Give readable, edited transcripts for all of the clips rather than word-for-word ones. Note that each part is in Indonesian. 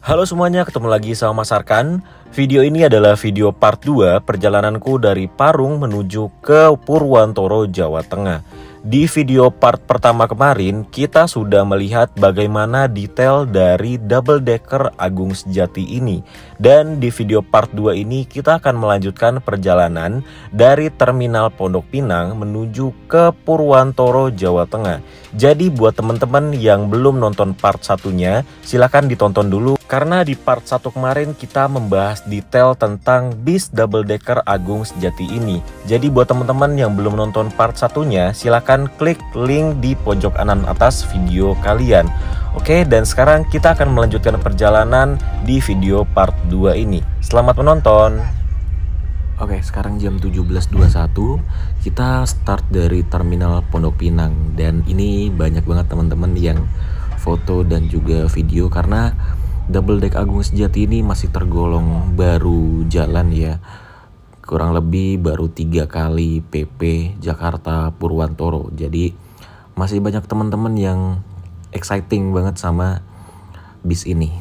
Halo semuanya, ketemu lagi sama Mas Arkan. Video ini adalah video part 2 perjalananku dari Parung menuju ke Purwantoro, Jawa Tengah. Di video part pertama kemarin, kita sudah melihat bagaimana detail dari double decker Agung Sejati ini. Dan di video part 2 ini kita akan melanjutkan perjalanan dari Terminal Pondok Pinang menuju ke Purwantoro, Jawa Tengah. Jadi buat teman-teman yang belum nonton part satunya, silahkan ditonton dulu. Karena di part 1 kemarin kita membahas detail tentang bis double decker Agung Sejati ini. Jadi buat teman-teman yang belum nonton part satunya, silahkan klik link di pojok kanan atas video kalian. Oke, dan sekarang kita akan melanjutkan perjalanan di video part 2 ini. Selamat menonton. Oke, sekarang jam 17.21. Kita start dari Terminal Pondok Pinang. Dan ini banyak banget teman-teman yang foto dan juga video karena double deck Agung Sejati ini masih tergolong baru jalan ya. Kurang lebih baru 3 kali PP Jakarta Purwantoro. Jadi masih banyak teman-teman yang exciting banget sama bis ini.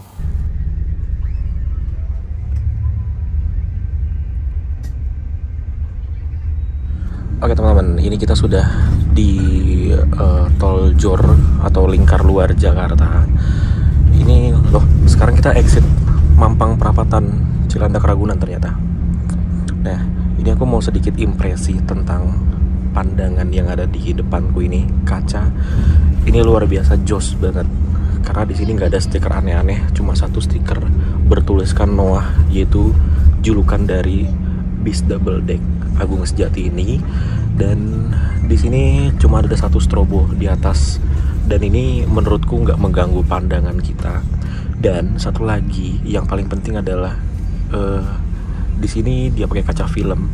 Oke teman-teman, ini kita sudah di tol Jor atau lingkar luar Jakarta. Ini loh, sekarang kita exit Mampang Perapatan Cilandak Ragunan ternyata. Nah, ini aku mau sedikit impresi tentang pandangan yang ada di depanku ini. Kaca ini luar biasa jos banget. Karena di sini nggak ada stiker aneh-aneh, cuma satu stiker bertuliskan Noah, yaitu julukan dari bis double deck Agung Sejati ini. Dan di sini cuma ada satu strobo di atas. Dan ini menurutku nggak mengganggu pandangan kita. Dan satu lagi yang paling penting adalah di sini dia pakai kaca film.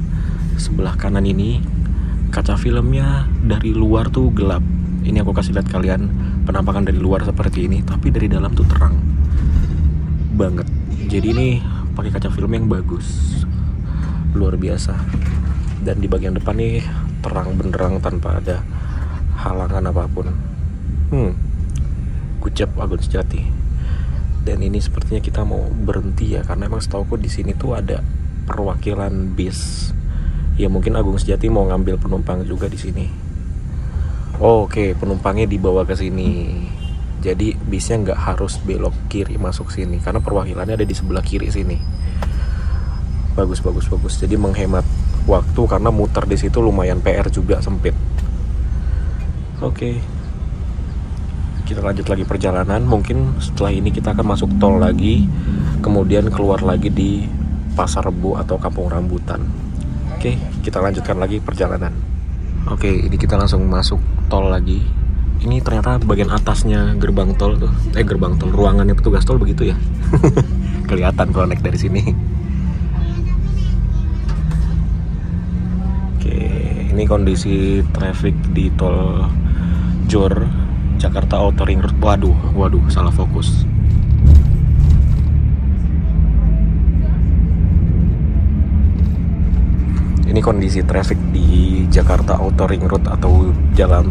Sebelah kanan ini kaca filmnya dari luar tuh gelap. Ini aku kasih lihat kalian penampakan dari luar seperti ini, tapi dari dalam tuh terang banget. Jadi ini pakai kaca film yang bagus, luar biasa. Dan di bagian depan nih terang benderang tanpa ada halangan apapun. Good job Agung Sejati. Dan ini sepertinya kita mau berhenti ya, karena emang setauku di sini tuh ada perwakilan bis. Ya mungkin Agung Sejati mau ngambil penumpang juga di sini. Oke, penumpangnya dibawa ke sini. Jadi bisnya nggak harus belok kiri masuk sini, karena perwakilannya ada di sebelah kiri sini. Bagus. Jadi menghemat waktu karena muter di situ lumayan PR juga, sempit. Oke. Kita lanjut lagi perjalanan. Mungkin setelah ini kita akan masuk tol lagi, kemudian keluar lagi di Pasar Rebo atau Kampung Rambutan. Oke, kita lanjutkan lagi perjalanan. Oke, ini kita langsung masuk tol lagi. Ini ternyata bagian atasnya gerbang tol tuh. Gerbang tol, ruangannya petugas tol begitu ya. Kelihatan kalau naik dari sini. Oke, ini kondisi traffic di tol Jor Jakarta Outer Ring Road. Waduh, salah fokus. Ini kondisi traffic di Jakarta Outer Ring Road atau jalan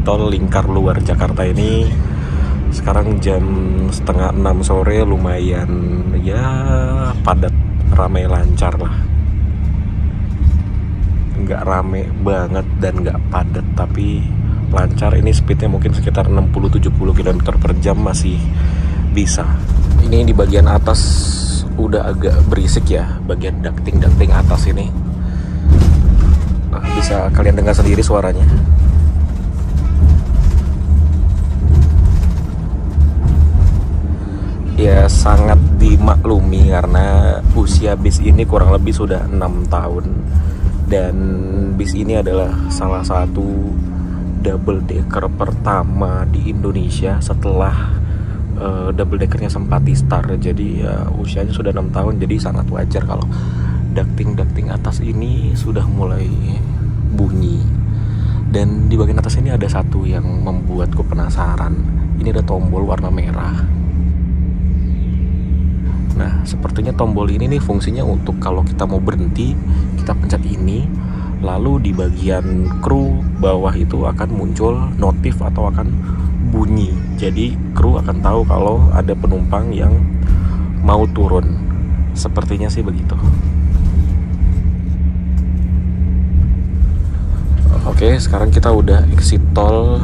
tol lingkar luar Jakarta ini. Sekarang jam 5:30 sore, lumayan ya padat, ramai lancar lah. Nggak rame banget dan nggak padat, tapi lancar. Ini speednya mungkin sekitar 60-70 km per jam masih bisa. Ini di bagian atas udah agak berisik ya, bagian ducting atas ini. Nah, bisa kalian dengar sendiri suaranya. Ya sangat dimaklumi karena usia bis ini kurang lebih sudah 6 tahun. Dan bis ini adalah salah satu double decker pertama di Indonesia setelah double deckernya sempat di start. Jadi ya usianya sudah 6 tahun, jadi sangat wajar kalau ducting atas ini sudah mulai bunyi. Dan di bagian atas ini ada satu yang membuatku penasaran. Ini ada tombol warna merah. Nah, sepertinya tombol ini nih fungsinya untuk kalau kita mau berhenti, kita pencet ini, lalu di bagian kru bawah itu akan muncul notif atau akan bunyi. Jadi kru akan tahu kalau ada penumpang yang mau turun. Sepertinya sih begitu. Oke, sekarang kita udah exit tol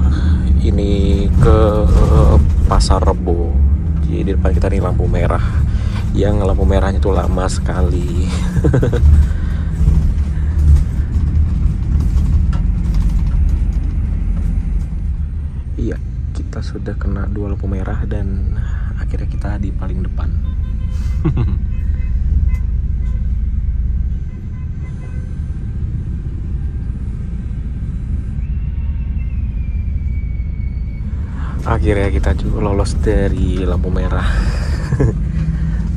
ini ke Pasar Rebo. Jadi di depan kita nih lampu merah. Yang lampu merahnya tuh lama sekali. Iya, kita sudah kena 2 lampu merah dan akhirnya kita di paling depan. Akhirnya kita juga lolos dari lampu merah.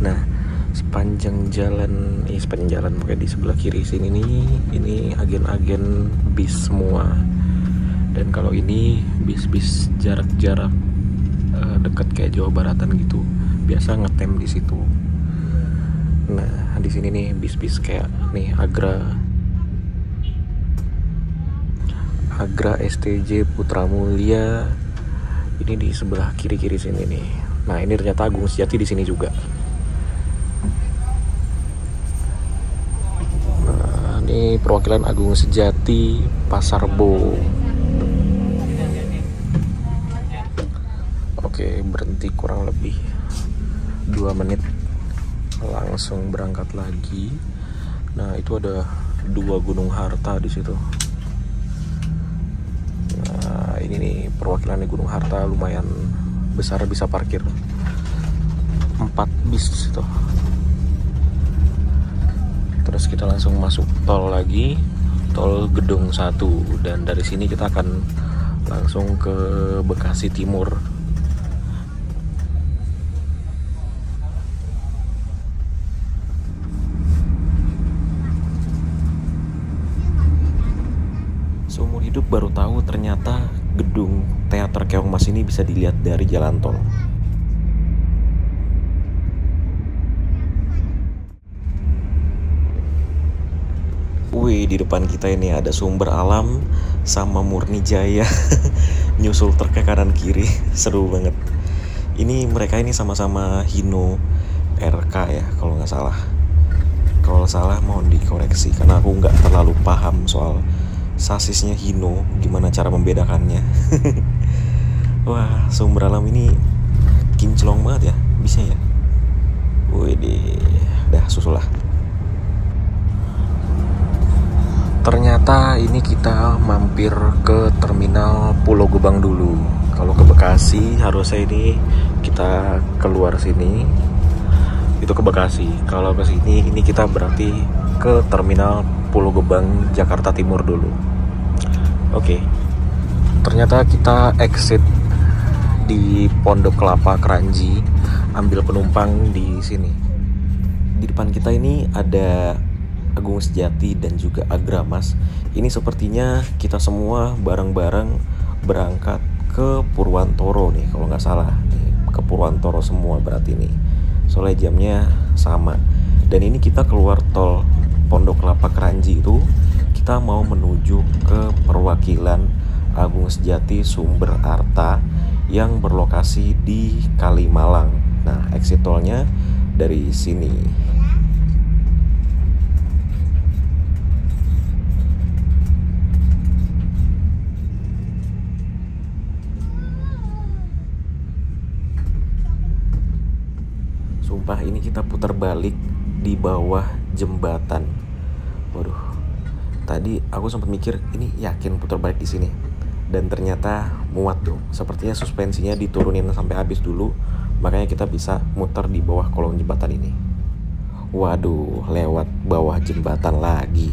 Nah, sepanjang jalan pokoknya di sebelah kiri sini nih, ini agen-agen bis semua. Dan kalau ini bis-bis jarak-jarak dekat kayak Jawa Baratan gitu, biasa ngetem di situ. Nah, di sini nih bis-bis kayak nih Agra STJ Putra Mulia. Ini di sebelah kiri-kiri sini nih. Nah, ini ternyata Agung Sejati di sini juga. Nah, ini perwakilan Agung Sejati Pasar Rebo. Oke, berhenti kurang lebih 2 menit, langsung berangkat lagi. Nah, itu ada 2 gunung harta di situ. Nah, ini nih perwakilannya Gunung Harta, lumayan besar, bisa parkir 4 bis situ. Terus kita langsung masuk tol lagi, tol Gedung 1, dan dari sini kita akan langsung ke Bekasi Timur. Seumur hidup baru tahu ternyata gedung teater Keong Mas ini bisa dilihat dari jalan tol. Wih, di depan kita ini ada Sumber Alam sama Murni Jaya. Nyusul truk kanan kiri, seru banget. Ini mereka ini sama-sama Hino RK ya, kalau nggak salah. Kalau salah mohon dikoreksi, karena aku nggak terlalu paham soal sasisnya Hino, gimana cara membedakannya. Wah, Sumber Alam ini kinclong banget ya, bisa ya. Wih, dah susul lah. Ternyata ini kita mampir ke terminal Pulau Gebang dulu. Kalau ke Bekasi harusnya ini kita keluar sini, itu ke Bekasi. Kalau ke sini ini kita berarti ke terminal Pulau Gebang Jakarta Timur dulu. Oke. Ternyata kita exit di Pondok Kelapa Kranji, ambil penumpang di sini. Di depan kita ini ada Agung Sejati dan juga Agramas. Ini sepertinya kita semua bareng-bareng berangkat ke Purwantoro nih, kalau nggak salah. Ke Purwantoro semua berarti nih. Soalnya jamnya sama. Dan ini kita keluar tol Pondok Kelapa Kranji itu, kita mau menuju ke perwakilan Agung Sejati Sumber Arta yang berlokasi di Kalimalang. Nah, exit tolnya dari sini. Sumpah ini kita putar balik di bawah jembatan. Waduh. Tadi aku sempat mikir ini yakin putar balik di sini, dan ternyata muat dong. Sepertinya suspensinya diturunin sampai habis dulu, makanya kita bisa muter di bawah kolong jembatan ini. Waduh, lewat bawah jembatan lagi.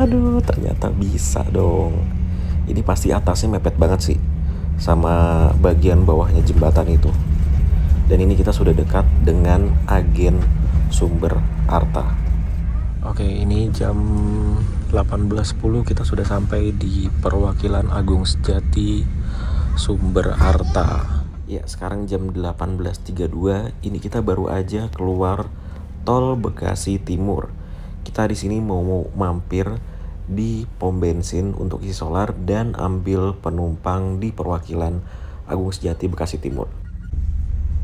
Aduh, ternyata bisa dong. Ini pasti atasnya mepet banget sih sama bagian bawahnya jembatan itu. Dan ini kita sudah dekat dengan agen Sumber Arta. Oke, ini jam 18.10 kita sudah sampai di perwakilan Agung Sejati Sumber Arta. Ya, sekarang jam 18.32. Ini kita baru aja keluar tol Bekasi Timur. Kita di sini mau mampir di pom bensin untuk isi solar dan ambil penumpang di perwakilan Agung Sejati Bekasi Timur.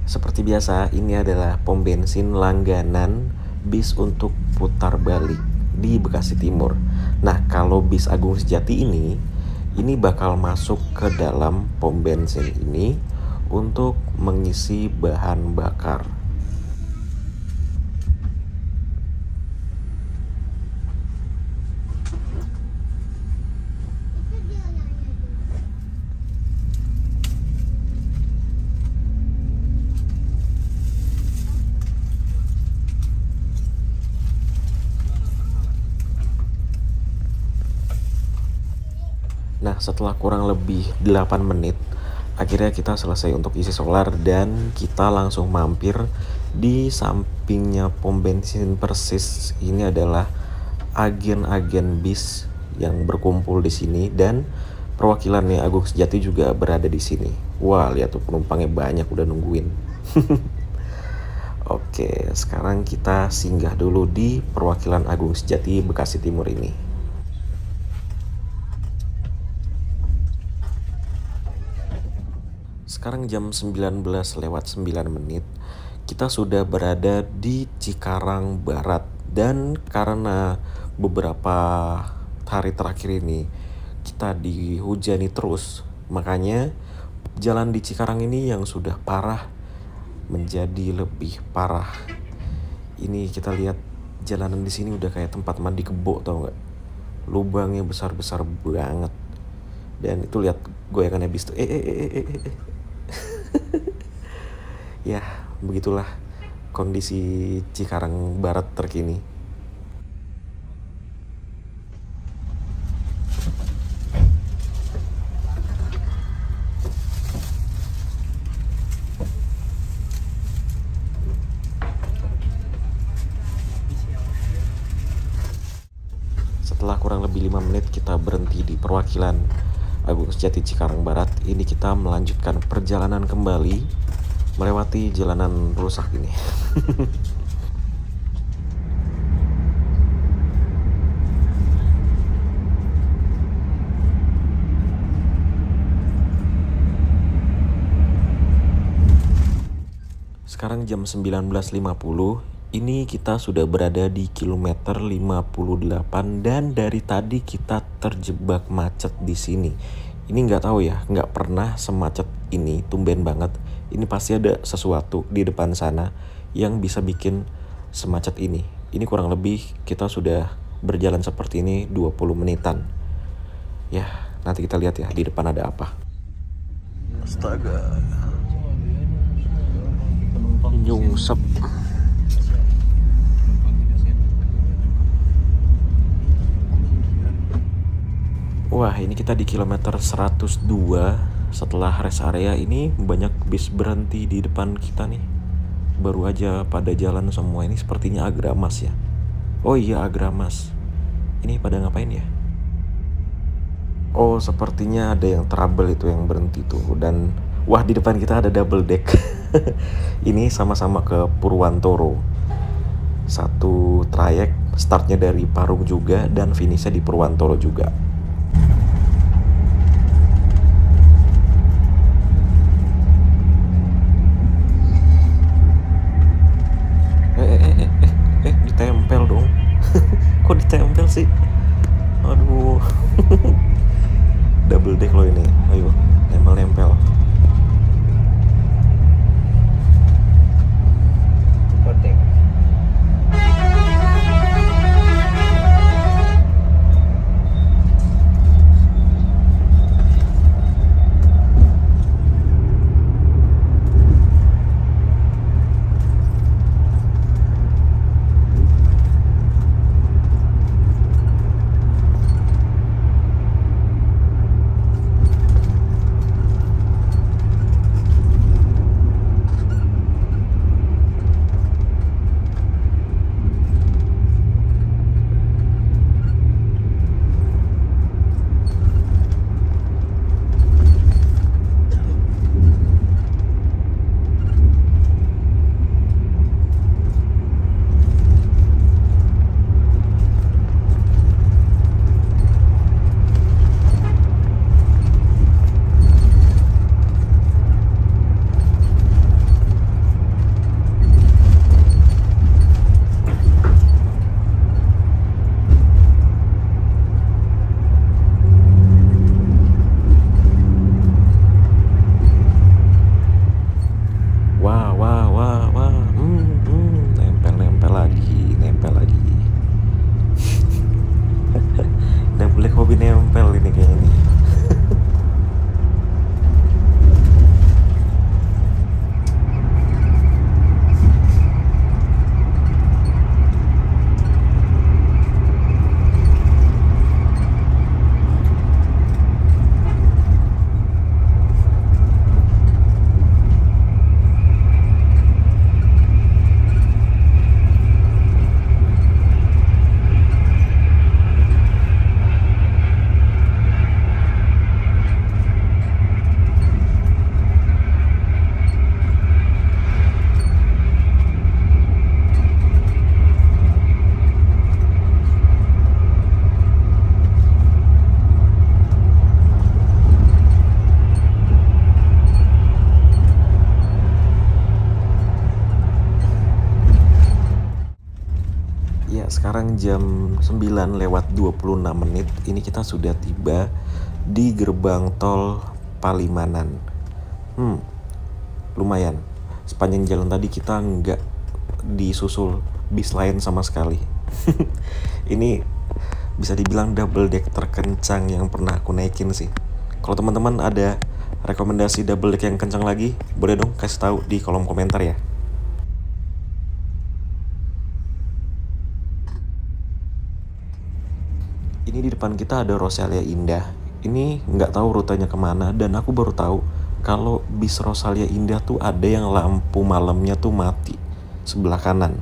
Seperti biasa, ini adalah pom bensin langganan bis untuk putar balik di Bekasi Timur. Nah, kalau bis Agung Sejati ini bakal masuk ke dalam pom bensin ini untuk mengisi bahan bakar. Nah, setelah kurang lebih 8 menit, akhirnya kita selesai untuk isi solar dan kita langsung mampir di sampingnya pom bensin persis. Ini adalah agen-agen bis yang berkumpul di sini dan perwakilannya Agung Sejati juga berada di sini. Wah, lihat tuh penumpangnya banyak udah nungguin. Oke, sekarang kita singgah dulu di perwakilan Agung Sejati Bekasi Timur ini. Sekarang jam 19:09, kita sudah berada di Cikarang Barat. Dan karena beberapa hari terakhir ini kita dihujani terus, makanya jalan di Cikarang ini yang sudah parah menjadi lebih parah. Ini kita lihat jalanan di sini udah kayak tempat mandi kebo, tau nggak? Lubangnya besar-besar banget. Dan itu lihat goyangannya bis tuh. Ya, begitulah kondisi Cikarang Barat terkini. Setelah kurang lebih 5 menit kita berhenti di perwakilan Agung Sejati Cikarang Barat. Ini kita melanjutkan perjalanan kembali melewati jalanan rusak ini. Sekarang jam 19:50. Ini kita sudah berada di kilometer 58 dan dari tadi kita terjebak macet di sini. Ini nggak tahu ya, nggak pernah semacet ini, tumben banget. Ini pasti ada sesuatu di depan sana yang bisa bikin semacet ini. Ini kurang lebih kita sudah berjalan seperti ini 20 menitan. Ya, nanti kita lihat ya di depan ada apa. Astaga. Nyungsep. Wah, ini kita di kilometer 102. Setelah rest area ini banyak bis berhenti di depan kita nih. Baru aja pada jalan semua. Ini sepertinya Agramas ya. Oh iya, Agramas. Ini pada ngapain ya? Oh, sepertinya ada yang trouble itu yang berhenti tuh. Dan wah, di depan kita ada double deck. Ini sama-sama ke Purwantoro. Satu trayek, startnya dari Parung juga dan finishnya di Purwantoro juga. Ditempel dong. Kok ditempel sih? Aduh. Double deck loh ini. Ayo, nempel-nempel. sekarang jam 9 lewat 26 menit. Ini kita sudah tiba di gerbang tol Palimanan. Lumayan. Sepanjang jalan tadi kita nggak disusul bis lain sama sekali. Ini bisa dibilang double deck terkencang yang pernah aku naikin sih. Kalau teman-teman ada rekomendasi double deck yang kencang lagi, boleh dong kasih tahu di kolom komentar ya. Ini di depan kita ada Rosalia Indah. Ini nggak tahu rutenya kemana, dan aku baru tahu kalau bis Rosalia Indah tuh ada yang lampu malamnya tuh mati sebelah kanan.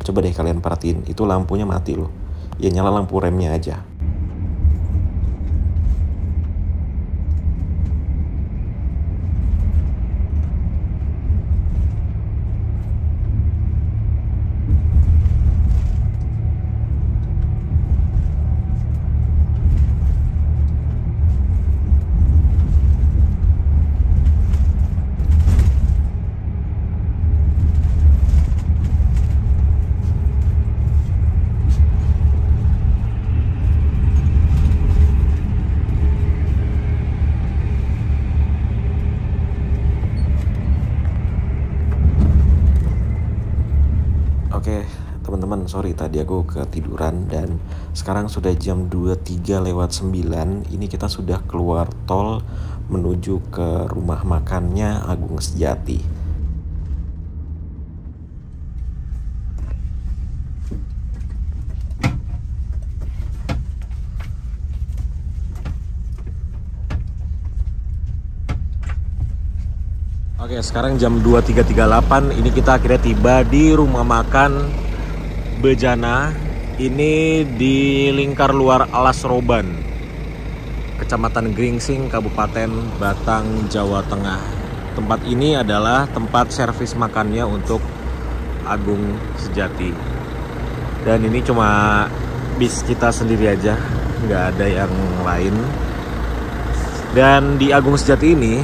Coba deh kalian perhatiin, itu lampunya mati loh. Ya nyala lampu remnya aja. Oke, teman-teman, sorry tadi aku ketiduran dan sekarang sudah jam 23 lewat 9. Ini kita sudah keluar tol menuju ke rumah makannya Agung Sejati. Oke, sekarang jam 23.38. Ini kita akhirnya tiba di rumah makan Bejana. Ini di lingkar luar Alas Roban, Kecamatan Gringsing, Kabupaten Batang, Jawa Tengah. Tempat ini adalah tempat servis makannya untuk Agung Sejati. Dan ini cuma bis kita sendiri aja, nggak ada yang lain. Dan di Agung Sejati ini,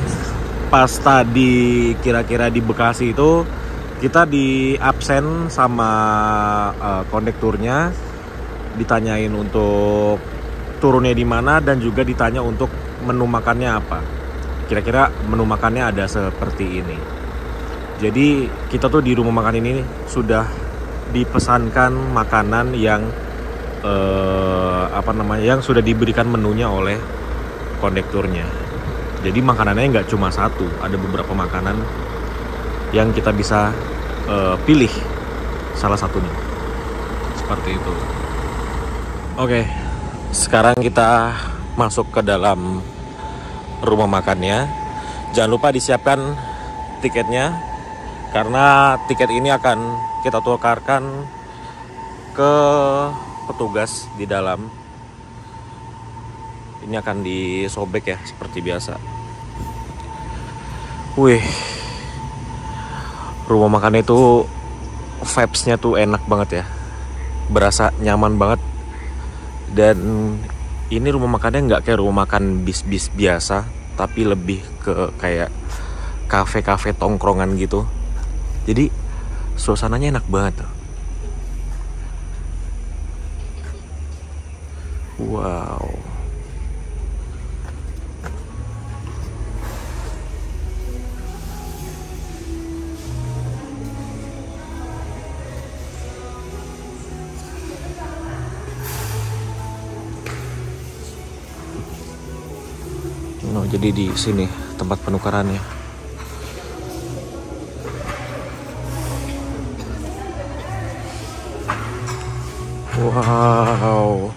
pas tadi kira-kira di Bekasi itu kita di absen sama kondekturnya, ditanyain untuk turunnya di mana dan juga ditanya untuk menu makannya apa. Kira-kira menu makannya ada seperti ini. Jadi kita tuh di rumah makan ini sudah dipesankan makanan yang yang sudah diberikan menunya oleh kondekturnya. Jadi makanannya nggak cuma satu, ada beberapa makanan yang kita bisa pilih salah satunya. Seperti itu. Oke, sekarang kita masuk ke dalam rumah makannya. Jangan lupa disiapkan tiketnya, karena tiket ini akan kita tukarkan ke petugas di dalam. Ini akan disobek ya, seperti biasa. Wih, rumah makan itu vibes-nya tuh enak banget ya, berasa nyaman banget. Dan ini rumah makannya nggak kayak rumah makan bis-bis biasa, tapi lebih ke kayak kafe-kafe tongkrongan gitu. Jadi suasananya enak banget tuh. Wow. No, jadi di sini tempat penukarannya. Wow.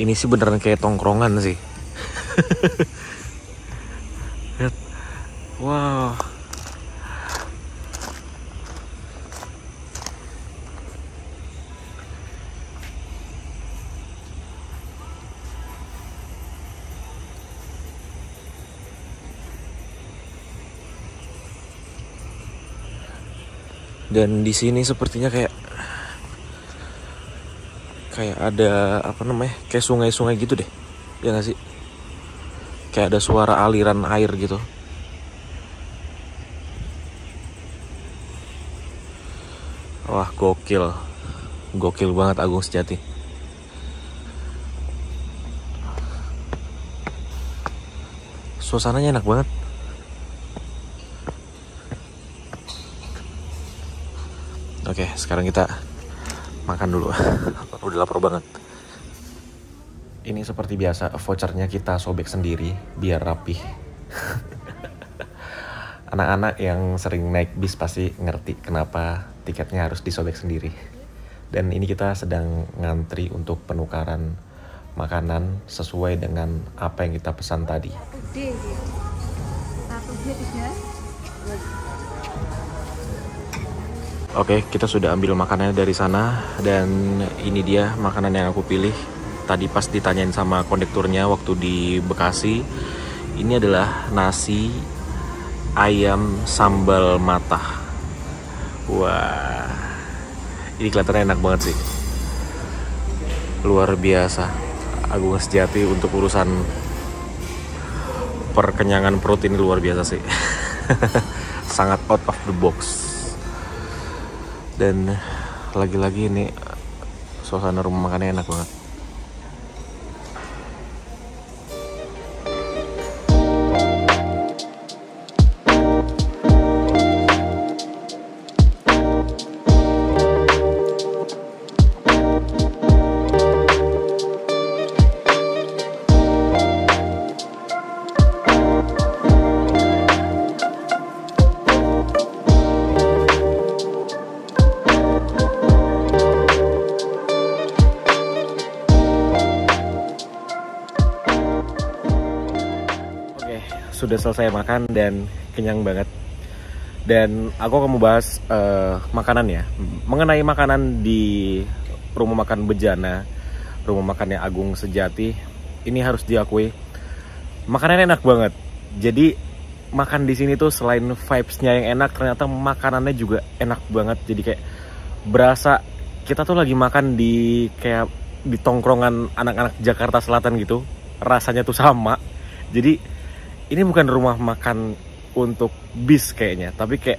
Ini sih beneran kayak tongkrongan sih. Lihat. Wow. Dan di sini sepertinya kayak ada kayak sungai-sungai gitu deh, ya nggak sih? Kayak ada suara aliran air gitu. Gokil banget Agung Sejati. Suasananya enak banget. Oke, sekarang kita makan dulu. Udah lapar banget. Ini seperti biasa, vouchernya kita sobek sendiri biar rapih. Anak-anak yang sering naik bis pasti ngerti kenapa tiketnya harus disobek sendiri. Dan ini kita sedang ngantri untuk penukaran makanan sesuai dengan apa yang kita pesan tadi. Oke, kita sudah ambil makanannya dari sana dan ini dia makanan yang aku pilih. Tadi pas ditanyain sama kondekturnya waktu di Bekasi, ini adalah nasi ayam sambal matah. Wah, ini kelihatannya enak banget sih. Luar biasa. Agung Sejati untuk urusan perkenyangan perut ini luar biasa sih. Sangat out of the box. Dan lagi-lagi ini suasana rumah makannya enak banget. Sudah selesai makan dan kenyang banget. Dan aku akan membahas makanan ya. Mengenai makanan di rumah makan Bejana, rumah makannya Agung Sejati, ini harus diakui makanannya enak banget. Jadi makan di sini tuh selain vibes-nya yang enak, ternyata makanannya juga enak banget. Jadi kayak berasa kita tuh lagi makan di kayak di tongkrongan anak-anak Jakarta Selatan gitu. Rasanya tuh sama. Jadi ini bukan rumah makan untuk bis kayaknya, tapi kayak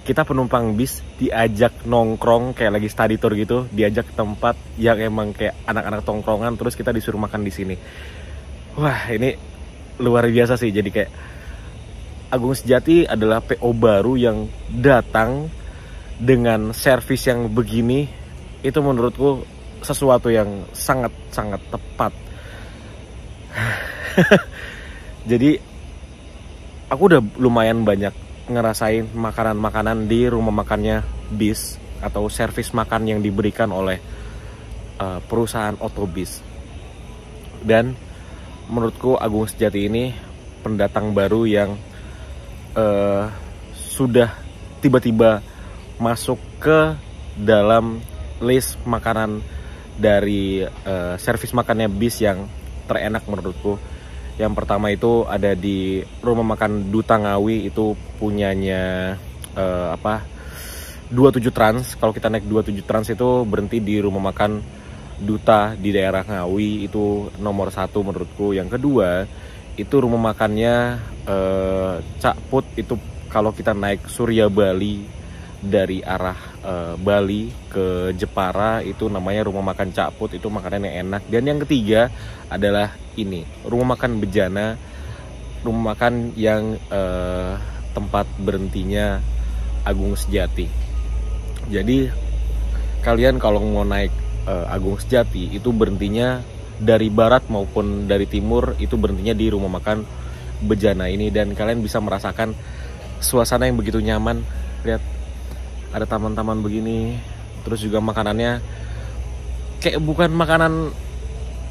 kita penumpang bis diajak nongkrong kayak lagi study tour gitu, diajak ke tempat yang emang kayak anak-anak tongkrongan, terus kita disuruh makan di sini. Wah, ini luar biasa sih. Jadi kayak Agung Sejati adalah PO baru yang datang dengan servis yang begini. Itu menurutku sesuatu yang sangat-sangat tepat. Jadi aku udah lumayan banyak ngerasain makanan-makanan di rumah makannya bis atau servis makan yang diberikan oleh perusahaan otobis. Dan menurutku Agung Sejati ini pendatang baru yang sudah tiba-tiba masuk ke dalam list makanan dari servis makannya bis yang terenak menurutku. Yang pertama itu ada di rumah makan Duta Ngawi, itu punyanya 27 Trans. Kalau kita naik 27 Trans itu berhenti di rumah makan Duta di daerah Ngawi, itu nomor 1 menurutku. Yang kedua itu rumah makannya Cak Put, itu kalau kita naik Surya Bali dari arah Bali ke Jepara, itu namanya rumah makan Cak Put, itu makanannya enak. Dan yang ketiga adalah ini, rumah makan Bejana, rumah makan yang tempat berhentinya Agung Sejati. Jadi kalian kalau mau naik Agung Sejati itu berhentinya dari barat maupun dari timur, itu berhentinya di rumah makan Bejana ini. Dan kalian bisa merasakan suasana yang begitu nyaman. Lihat, ada taman-taman begini, terus juga makanannya kayak bukan makanan,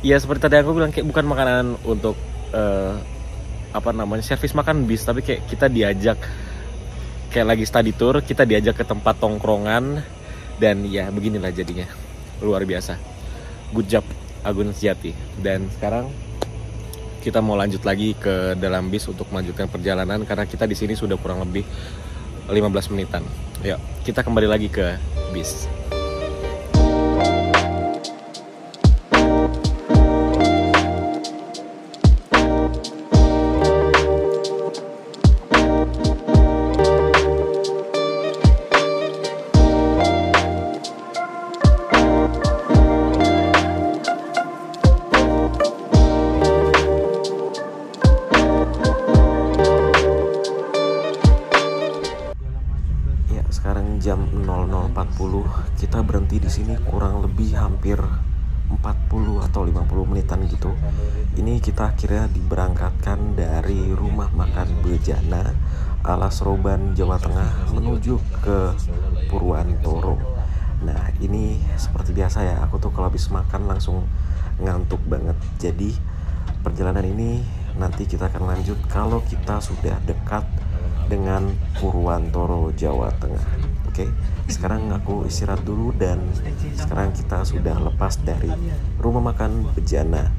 ya seperti tadi aku bilang, kayak bukan makanan untuk servis makan bis, tapi kayak kita diajak kayak lagi study tour, kita diajak ke tempat tongkrongan. Dan ya beginilah jadinya, luar biasa. Good job Agung Sejati. Dan sekarang kita mau lanjut lagi ke dalam bis untuk melanjutkan perjalanan, karena kita di sini sudah kurang lebih 15 menitan. Yuk, kita kembali lagi ke bis. ini kurang lebih hampir 40 atau 50 menitan gitu. Ini kita akhirnya diberangkatkan dari rumah makan Bejana Alas Roban, Jawa Tengah menuju ke Purwantoro. Nah ini seperti biasa ya, aku tuh kalau habis makan langsung ngantuk banget. Jadi perjalanan ini nanti kita akan lanjut kalau kita sudah dekat dengan Purwantoro, Jawa Tengah. Oke, sekarang aku istirahat dulu dan sekarang kita sudah lepas dari rumah makan Bejana.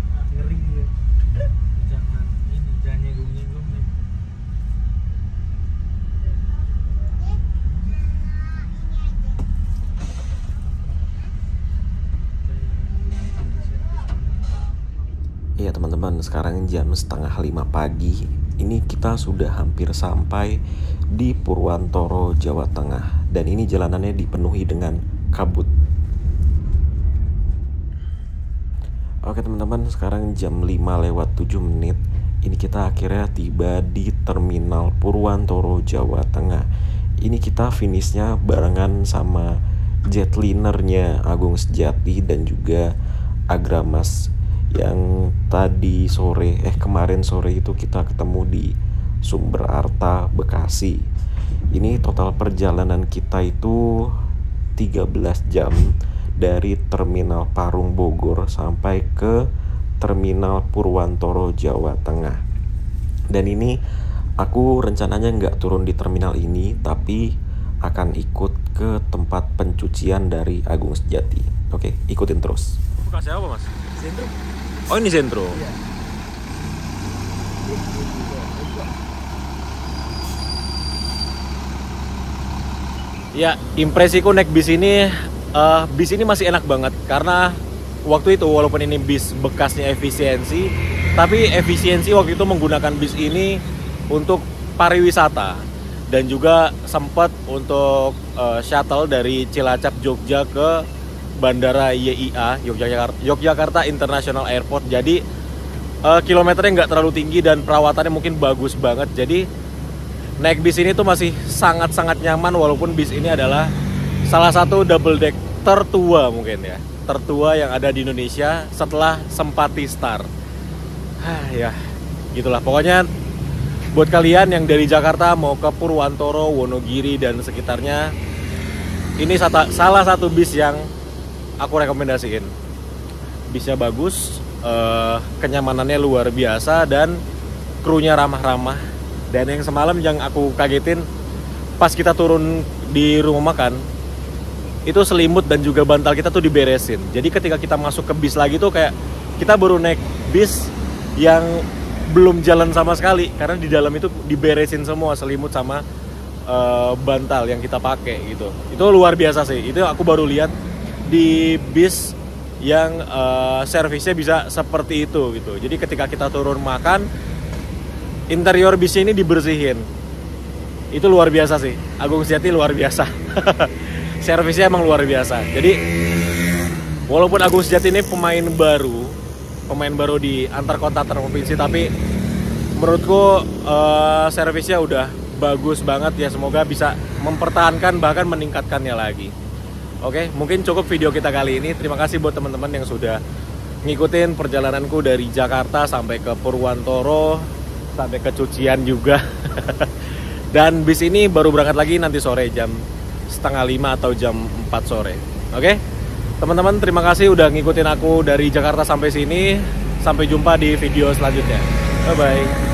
Iya teman-teman, sekarang jam 4:30 pagi. Ini kita sudah hampir sampai di Purwantoro, Jawa Tengah. Dan ini jalanannya dipenuhi dengan kabut. Oke teman-teman, sekarang jam 5:07. Ini kita akhirnya tiba di Terminal Purwantoro, Jawa Tengah. Ini kita finishnya barengan sama jetlinernya Agung Sejati dan juga Agramas yang kemarin sore itu kita ketemu di Sumber Arta, Bekasi. Ini total perjalanan kita itu 13 jam dari Terminal Parung Bogor sampai ke Terminal Purwantoro, Jawa Tengah. Dan ini aku rencananya nggak turun di terminal ini, tapi akan ikut ke tempat pencucian dari Agung Sejati. Oke, ikutin terus. Bekasi apa mas? Sentro. Oh ini Sentro. Iya. Ya, impresiku naik bis ini masih enak banget karena waktu itu walaupun ini bis bekasnya efisiensi, tapi efisiensi waktu itu menggunakan bis ini untuk pariwisata dan juga sempat untuk shuttle dari Cilacap Jogja ke Bandara YIA Yogyakarta International Airport. Jadi kilometernya nggak terlalu tinggi dan perawatannya mungkin bagus banget. Jadi naik bis ini tuh masih sangat-sangat nyaman walaupun bis ini adalah salah satu double deck tertua mungkin ya, tertua yang ada di Indonesia setelah Sempati Star. Ya gitulah pokoknya. Buat kalian yang dari Jakarta mau ke Purwantoro, Wonogiri dan sekitarnya, ini salah satu bis yang aku rekomendasiin. Bisnya bagus, kenyamanannya luar biasa dan krunya ramah-ramah. Dan yang semalam yang aku kagetin pas kita turun di rumah makan, itu selimut dan juga bantal kita tuh diberesin. Jadi ketika kita masuk ke bis lagi tuh kayak kita baru naik bis yang belum jalan sama sekali, karena di dalam itu diberesin semua selimut sama bantal yang kita pakai gitu. Itu luar biasa sih. Itu aku baru lihat di bis yang servisnya bisa seperti itu gitu. Jadi ketika kita turun makan, interior bisnya ini dibersihin. Itu luar biasa sih. Agung Sejati luar biasa. Servisnya emang luar biasa. Jadi walaupun Agung Sejati ini pemain baru di antar kota antar provinsi, tapi menurutku servisnya udah bagus banget ya. Semoga bisa mempertahankan bahkan meningkatkannya lagi. Oke, mungkin cukup video kita kali ini. Terima kasih buat teman-teman yang sudah ngikutin perjalananku dari Jakarta sampai ke Purwantoro, sampai ke cucian juga. Dan bis ini baru berangkat lagi nanti sore jam 4:30 atau jam 4 sore. Oke, teman-teman terima kasih udah ngikutin aku dari Jakarta sampai sini. Sampai jumpa di video selanjutnya. Bye-bye.